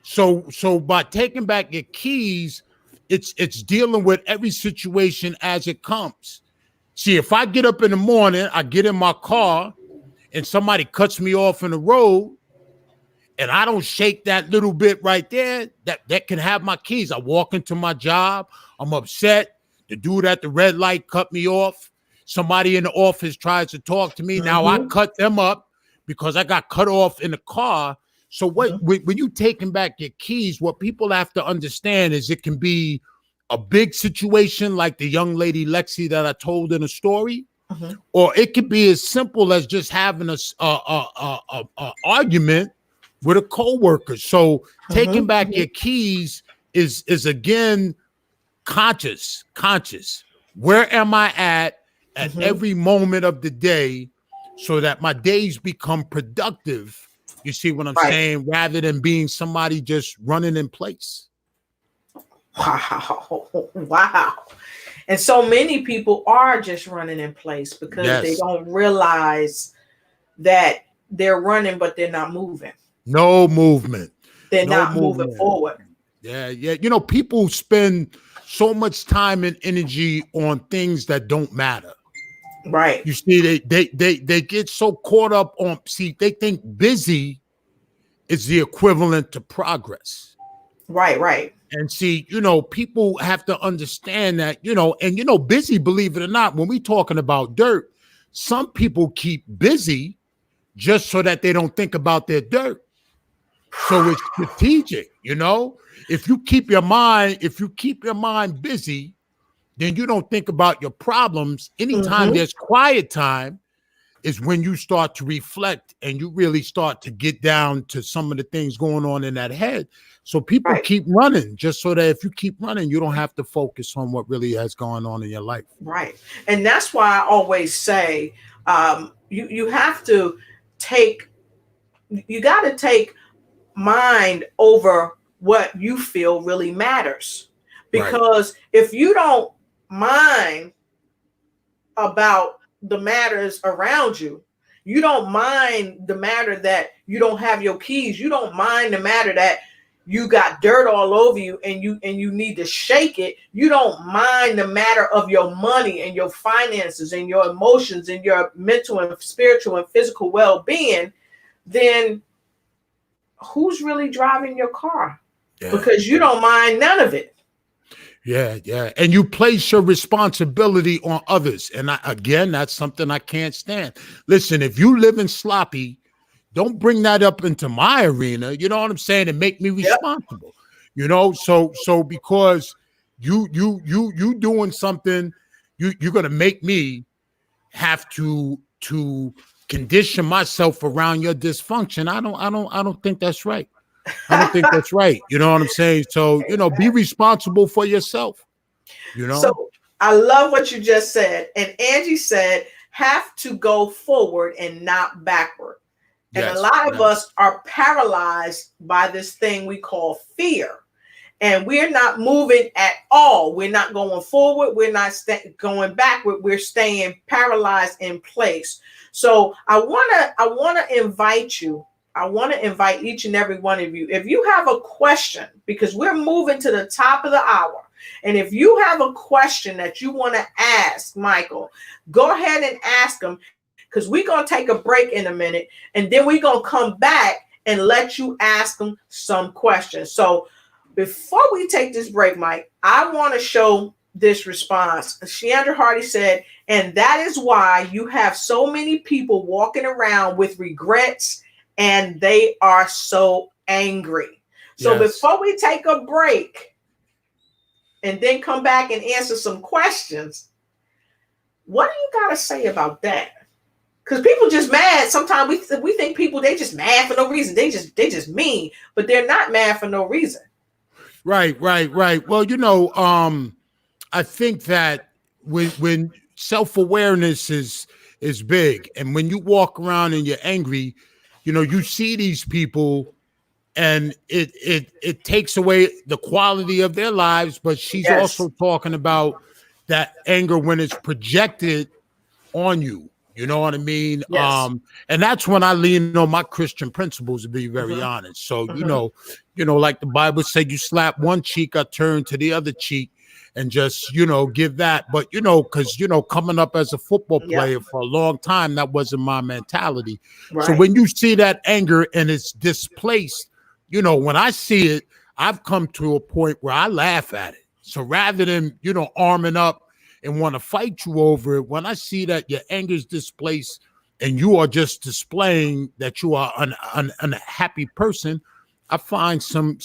So by taking back your keys, it's dealing with every situation as it comes. See, if I get up in the morning, I get in my car and somebody cuts me off in the road, and I don't shake that little bit right there, that can have my keys. I walk into my job, I'm upset. The dude at the red light cut me off. Somebody in the office tries to talk to me. Now I cut them up because I got cut off in the car. So when you taking back your keys, what people have to understand is it can be a big situation like the young lady Lexi that I told in a story, or it could be as simple as just having a argument with a coworker. So taking back your keys is again conscious. Where am I at every moment of the day, so that my days become productive? You see what I'm saying? Rather than being somebody just running in place. Wow. And so many people are just running in place because they don't realize that they're running, but they're not moving. No movement. They're not moving forward. Yeah. You know, people spend so much time and energy on things that don't matter. Right. You see, they get so caught up on, they think busy is the equivalent to progress. Right. And see, you know, people have to understand that, you know, and, you know, busy, believe it or not, when we talking about dirt, some people keep busy just so that they don't think about their dirt. So it's strategic, you know. If you keep your mind busy, then you don't think about your problems. Anytime there's quiet time is when you start to reflect and you really start to get down to some of the things going on in that head. So people keep running just so that if you keep running, you don't have to focus on what really has gone on in your life. Right. And that's why I always say you have to you got to take mind over what you feel really matters. Because if you don't mind about the matters around you, you don't mind the matter that you don't have your keys, you don't mind the matter that you got dirt all over you and you need to shake it, you don't mind the matter of your money and your finances and your emotions and your mental and spiritual and physical well-being, then who's really driving your car? Because you don't mind none of it. Yeah. And you place your responsibility on others. And again, that's something I can't stand. Listen, if you live in sloppy, don't bring that up into my arena. You know what I'm saying? And make me responsible. You know, so because you doing something, you're gonna make me have to condition myself around your dysfunction. I don't think that's right. I don't think that's right. You know what I'm saying? So, you know, be responsible for yourself. You know? So I love what you just said. And Angie said, have to go forward and not backward. And a lot of us are paralyzed by this thing we call fear. And we're not moving at all. We're not going forward. We're not going backward. We're staying paralyzed in place. So I want to invite you. I want to invite each and every one of you. If you have a question, because we're moving to the top of the hour, and if you have a question that you want to ask Michael, go ahead and ask him, because we're going to take a break in a minute, and then we're going to come back and let you ask him some questions. So before we take this break, Mike, I want to show this response. Sheandra Hardy said, and that is why you have so many people walking around with regrets and they are so angry. So before we take a break and then come back and answer some questions, what do you got to say about that? Because people just mad. Sometimes we think people, they just mad for no reason. They just mean, but they're not mad for no reason. Right. Well, you know, I think that when self-awareness is big, and when you walk around and you're angry, you know, you see these people and it takes away the quality of their lives. But she's also talking about that anger when it's projected on you. You know what I mean? Yes. And that's when I lean on my Christian principles, to be very honest. So, you know, like the Bible said, you slap one cheek, I turn to the other cheek and just, you know, give that. But, you know, because, you know, coming up as a football player for a long time, that wasn't my mentality. Right. So when you see that anger and it's displaced, you know, when I see it, I've come to a point where I laugh at it. So rather than, you know, arming up and want to fight you over it, when I see that your anger is displaced and you are just displaying that you are an unhappy person, I find some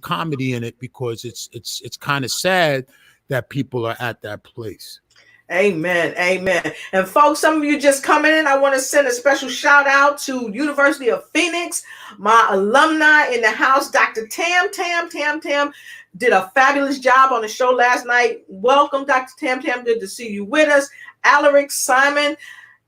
comedy in it, because it's kind of sad that people are at that place. Amen. Amen. And folks, some of you just coming in, I want to send a special shout out to University of Phoenix, my alumni in the house, Dr. Tam did a fabulous job on the show last night. Welcome, Dr. Tam. Good to see you with us. Alaric Simon,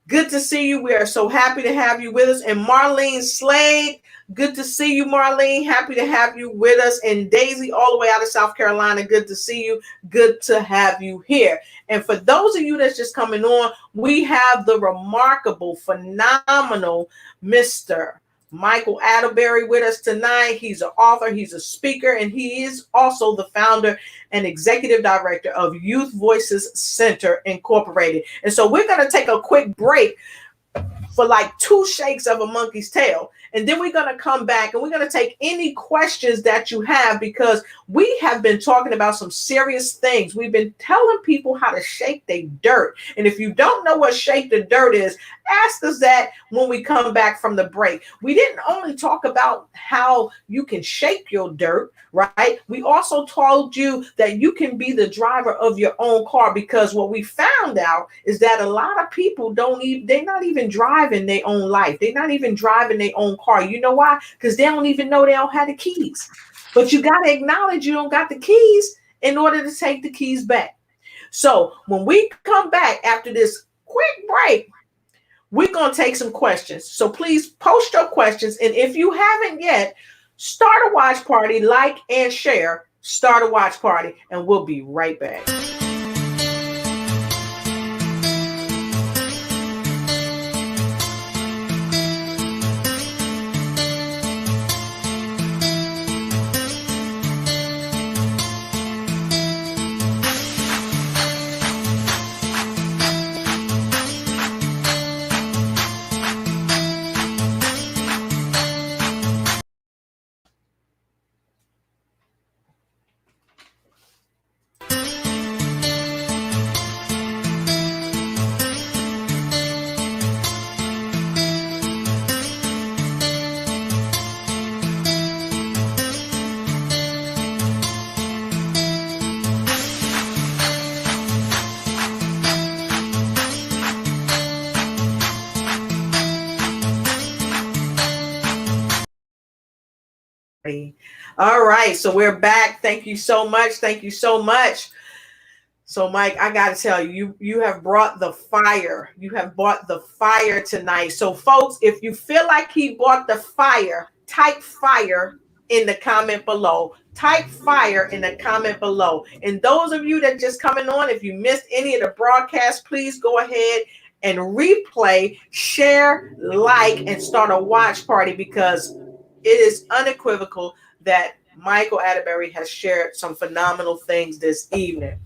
good to see you. We are so happy to have you with us. And Marlene Slade, good to see you, Marlene. Happy to have you with us. And Daisy, all the way out of South Carolina, good to see you. Good to have you here. And for those of you that's just coming on, we have the remarkable, phenomenal Mr. Michael Arterberry with us tonight. He's an author, he's a speaker, and he is also the founder and executive director of Youth Voices Center Incorporated. And so we're going to take a quick break for like 2 shakes of a monkey's tail. And then we're going to come back and we're going to take any questions that you have, because we have been talking about some serious things. We've been telling people how to shake their dirt. And if you don't know what shake the dirt is, ask us that when we come back from the break. We didn't only talk about how you can shake your dirt, right? We also told you that you can be the driver of your own car, because what we found out is that a lot of people they're not even driving their own life. They're not even driving their own car. You know why? Because they don't even know they don't have the keys. But you got to acknowledge you don't got the keys in order to take the keys back. So when we come back after this quick break, we're going to take some questions. So please post your questions. And if you haven't yet, start a watch party, like and share, start a watch party, and we'll be right back. All right, so we're back. Thank you so much. Thank you so much. So, Mike, I got to tell you, you have brought the fire. You have brought the fire tonight. So, folks, if you feel like he brought the fire, type fire in the comment below. Type fire in the comment below. And those of you that just coming on, if you missed any of the broadcast, please go ahead and replay, share, like, and start a watch party, because it is unequivocal that Michael Arterberry has shared some phenomenal things this evening.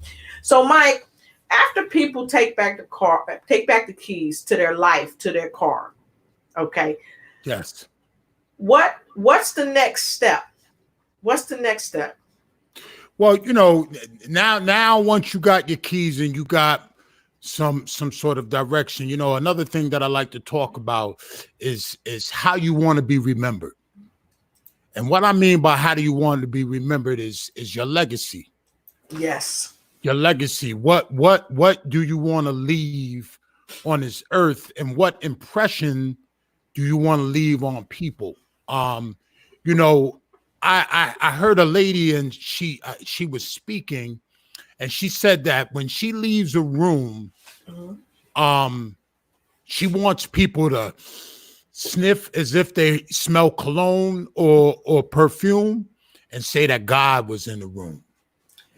So, Mike, after people take back the keys to their life, to their car, okay? Yes. What's the next step? What's the next step? Well, you know, now once you got your keys and you got some sort of direction, you know, another thing that I like to talk about is how you want to be remembered. And what I mean by how do you want to be remembered is your legacy. Yes. Your legacy. What do you want to leave on this earth, and what impression do you want to leave on people? You know, I heard a lady, and she was speaking, and she said that when she leaves a room, she wants people to sniff as if they smell cologne or perfume and say that God was in the room.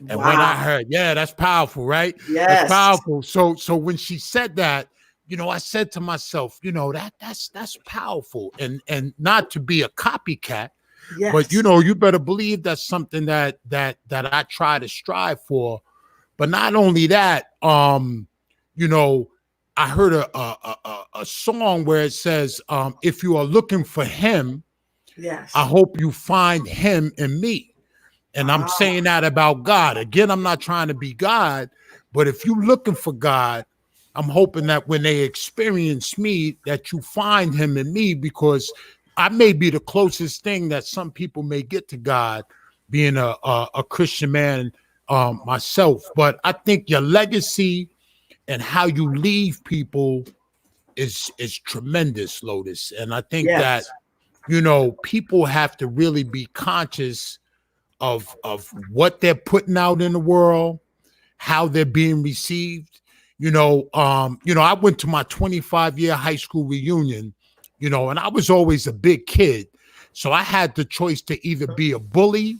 And when I Wow. heard, yeah, that's powerful, right? That's Yes. powerful. So when she said that, I said to myself, that's powerful. And not to be a copycat, but Yes. you better believe that's something that I try to strive for. But not only that, you know, I heard a song where it says, if you are looking for him, I Yes. hope you find him in me. And I'm Ah, saying that about God. Again, I'm not trying to be God, but if you're looking for God, I'm hoping that when they experience me, that you find him in me, because I may be the closest thing that some people may get to God, being a Christian man myself. But I think your legacy and how you leave people is tremendous, Lotus. And I think that, yes. people have to really be conscious of what they're putting out in the world, how they're being received. I went to my 25-year high school reunion, and I was always a big kid. So I had the choice to either be a bully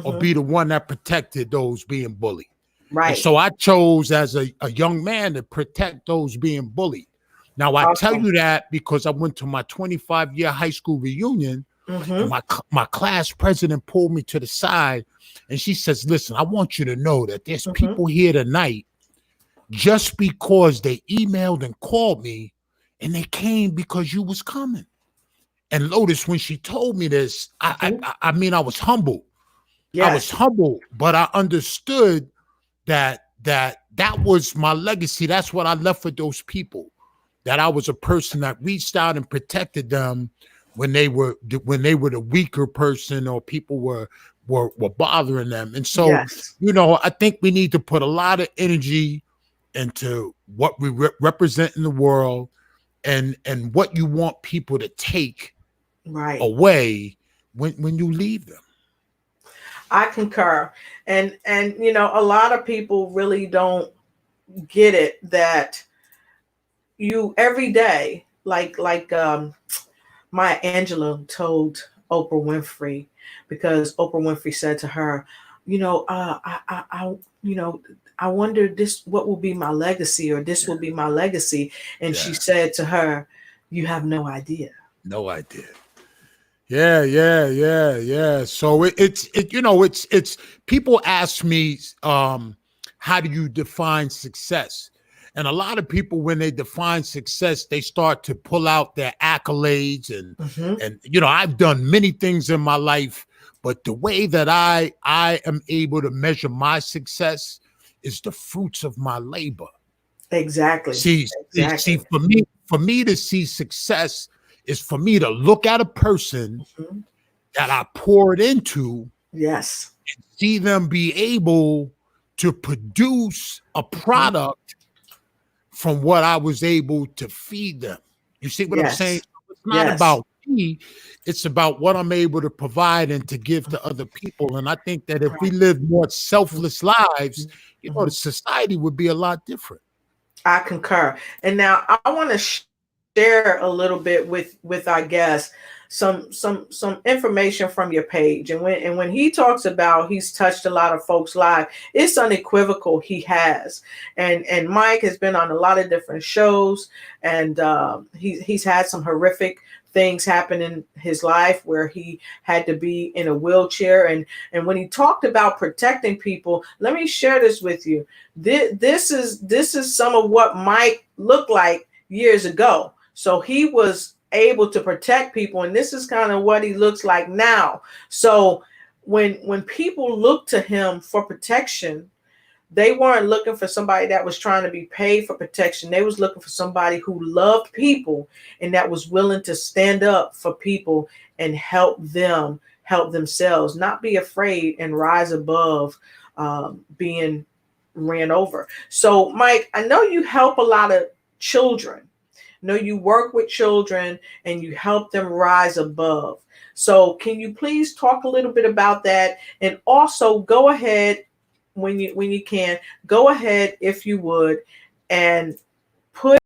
or Hmm. be the one that protected those being bullied. And Right. so I chose as a young man to protect those being bullied. Now I tell Awesome. you that because I went to my 25-year high school reunion, and Hmm. my class president pulled me to the side and she says, listen, I want you to know that there's Hmm. people here tonight just because they emailed and called me, and they came because you was coming. And Lotus, when she told me this, Hmm. I mean, I was humble. I was Yes. humble, but I understood that was my legacy. That's what I left with those people. That I was a person that reached out and protected them when they were the weaker person, or people were bothering them. And so, Yes. I think we need to put a lot of energy into what we represent in the world, and what you want people to take Right. away when you leave them. I concur. And a lot of people really don't get it that you every day, like Maya Angelou told Oprah Winfrey, because Oprah Winfrey said to her, you know, I wonder this what will be my legacy, or this will be my legacy. And she Yeah, said to her, you have no idea. no idea. Yeah. So it's people ask me, how do you define success? And a lot of people, when they define success, they start to pull out their accolades, and Hmm. I've done many things in my life, but the way that I am able to measure my success is the fruits of my labor. Exactly. See, Exactly. for me to see success is for me to look at a person Mhm. that I poured into, Yes. see them be able to produce a Mhm. product from what I was able to feed them. You see what I'm saying? Yes. It's not Yes. about me, it's about what I'm able to provide and to give to other people. And I think that if we Right. live more Mhm. selfless lives, the Mhm. society would be a lot different. I concur. And now I want to share a little bit with our guests some information from your page. And when he talks about he's touched a lot of folks' lives, it's unequivocal he has. And Mike has been on a lot of different shows, and he's had some horrific things happen in his life where he had to be in a wheelchair. And when he talked about protecting people, let me share this with you. This is some of what Mike looked like years ago. So he was able to protect people, and this is kind of what he looks like now. So when people look to him for protection, they weren't looking for somebody that was trying to be paid for protection. They was looking for somebody who loved people and that was willing to stand up for people and help themselves, not be afraid and rise above being ran over. So, Mike, I know you help a lot of children. I know you work with children and you help them rise above. So, can you please talk a little bit about that, and also go ahead when you can, go ahead if you would, and put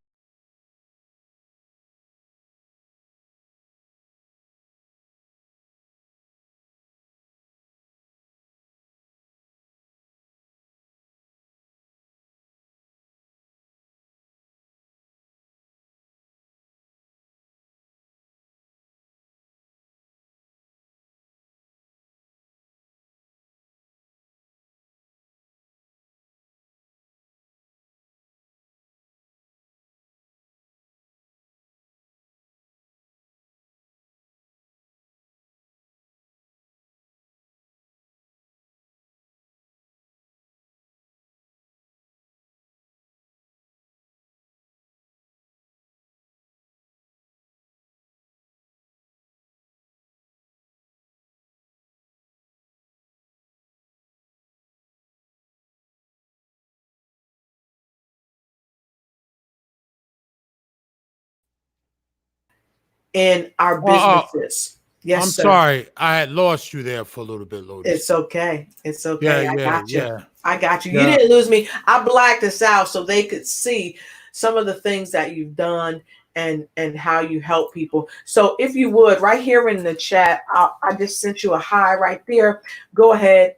in our businesses. Yes, I'm sir. sorry. I had lost you there for a little bit, Lotus. It's okay. It's Yeah, okay. I yeah, got you. yeah, I got you. You yeah. didn't lose me. I blacked this out so they could see some of the things that you've done and how you help people. So if you would, right here in the chat, I just sent you a hi right there. Go ahead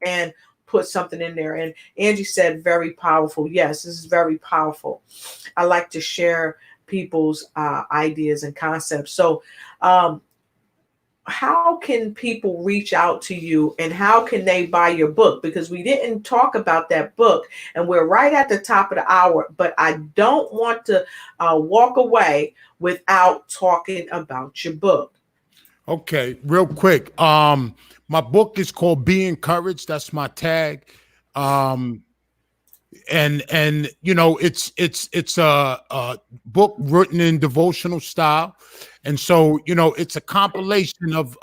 and put something in there. And Angie said, very powerful. Yes, this is very powerful. I like to share people's ideas and concepts. So, how can people reach out to you and how can they buy your book? Because we didn't talk about that book and we're right at the top of the hour, but I don't want to walk away without talking about your book. Okay, real quick. My book is called Be Encouraged. That's my tag. And you know, it's a book written in devotional style, and so you know, it's a compilation of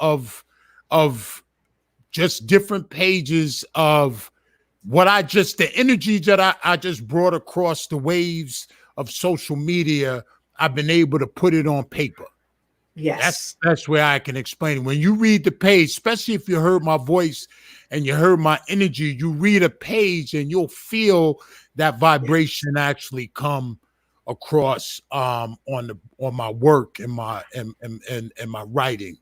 just different pages of what I just the energy that I just brought across the waves of social media. I've been able to put it on paper. That's Yes. the best way I can explain it. When you read the page, especially if you heard my voice and you heard my energy, you read a page and you'll feel that vibration actually come across on my work and my writing,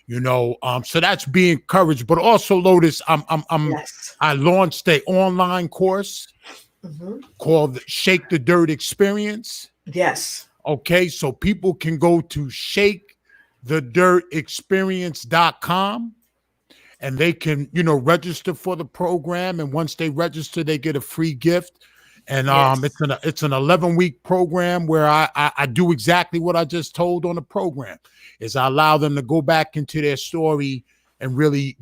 you know. So that's Be Encouraged. But also, Lotus, Yes. I launched an online course called Shake the Dirt Experience. Yes. Okay, so people can go to shakethedirtexperience.com and they can, you know, register for the program. And once they register, they get a free gift. And Yes. it's an 11-week program where I do exactly what I just told on the program, is I allow them to go back into their story and really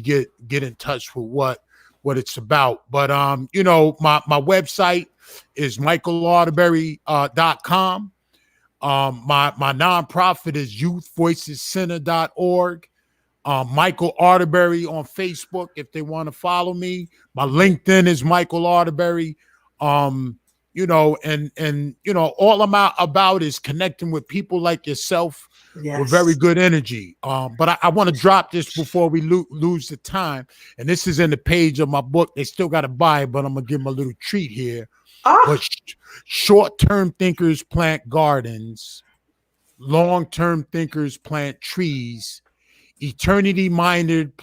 get in touch with what it's about. But you know, my website is michaelarterberry.com. My nonprofit is youthvoicescenter.org. Michael Arterberry on Facebook if they want to follow me. My LinkedIn is Michael Arterberry. You know, and you know, all I'm about is connecting with people like yourself with very Yes. good energy. But I want to drop this before we lose the time. And this is in the page of my book. They still got to buy it, but I'm gonna give them a little treat here. But Ah, short-term thinkers plant gardens, long-term thinkers plant trees, eternity-minded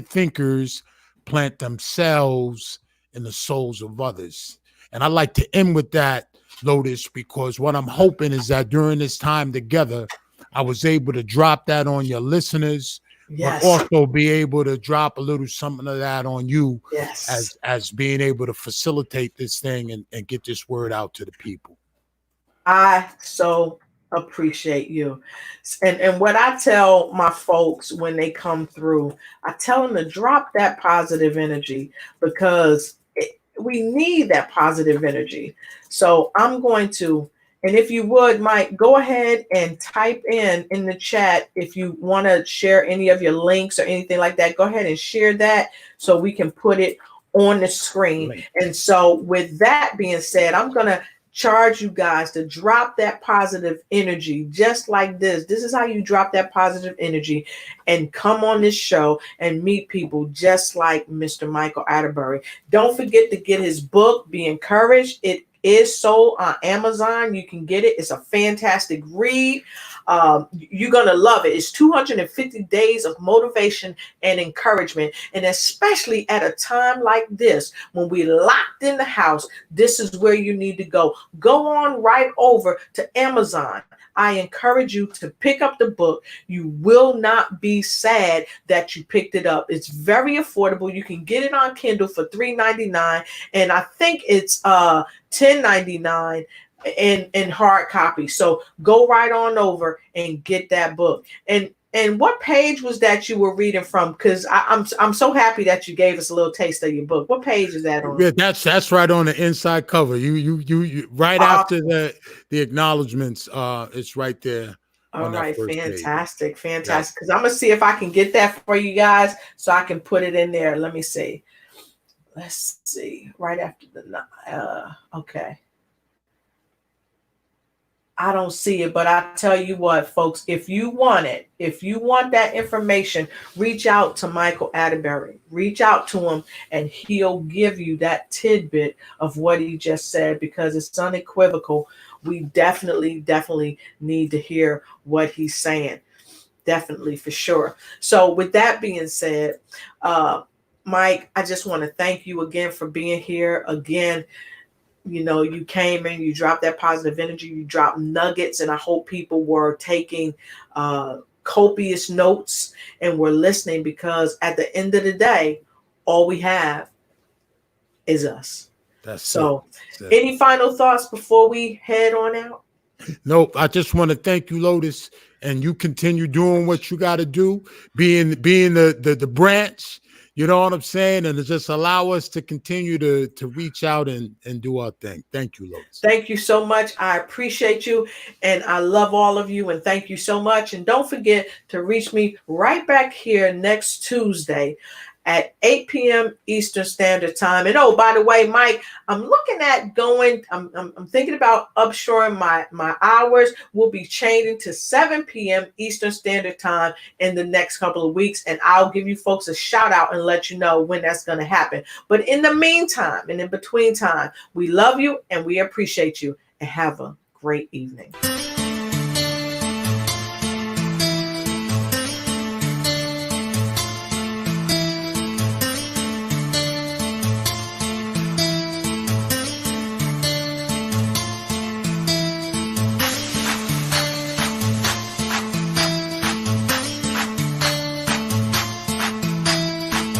thinkers plant themselves in the souls of others. And I like to end with that, Lotus, because what I'm hoping is that during this time together, I was able to drop that on your listeners, but yes. also be able to drop a little something of that on you Yes. as being able to facilitate this thing and get this word out to the people. I so appreciate you. And what I tell my folks when they come through, I tell them to drop that positive energy because we need that positive energy. So I'm going to, and if you would, Mike, go ahead and type in the chat if you want to share any of your links or anything like that. Go ahead and share that so we can put it on the screen. Link. And so with that being said, I'm going to charge you guys to drop that positive energy just like this. This is how you drop that positive energy and come on this show and meet people just like Mr. Michael Arterberry. Don't forget to get his book, Be Encouraged. It is sold on Amazon. You can get it. It's a fantastic read. You're going to love it. It's 250 days of motivation and encouragement. And especially at a time like this, when we're locked in the house, this is where you need to go. Go on right over to Amazon. I encourage you to pick up the book. You will not be sad that you picked it up. It's very affordable. You can get it on Kindle for $3.99, and I think it's $10.99 in hard copy. So go right on over and get that book. And what page was that you were reading from? Because I'm so happy that you gave us a little taste of your book. What page is that on? Yeah, that's right on the inside cover. You right after the acknowledgments. It's right there All on that right, first page. fantastic, Yeah. fantastic. Because I'm gonna see if I can get that for you guys, so I can put it in there. Let me see. Let's see. Right after the okay. I don't see it, but I tell you what, folks, if you want it, if you want that information, reach out to Michael Arterberry. Reach out to him and he'll give you that tidbit of what he just said, because it's unequivocal. We definitely need to hear what he's saying. Definitely, for sure. So with that being said, Mike, I just want to thank you again for being here. Again, you know, you came in, you dropped that positive energy, you dropped nuggets, and I hope people were taking copious notes and were listening, because at the end of the day, all we have is us. That's So it. any final thoughts before we head on out? Nope. I just want to thank you, Lotus, and you continue doing what you got to do, being the branch. You know what I'm saying? And to just allow us to continue to reach out and do our thing. Thank you, Lotus. Thank you so much. I appreciate you, and I love all of you, and thank you so much. And don't forget to reach me right back here next Tuesday at 8 p.m. Eastern Standard Time. And oh, by the way, Mike, I'm looking at going, I'm thinking about upshoring my hours. We'll be changing to 7 p.m. Eastern Standard Time in the next couple of weeks. And I'll give you folks a shout out and let you know when that's going to happen. But in the meantime, and in between time, we love you and we appreciate you, and have a great evening.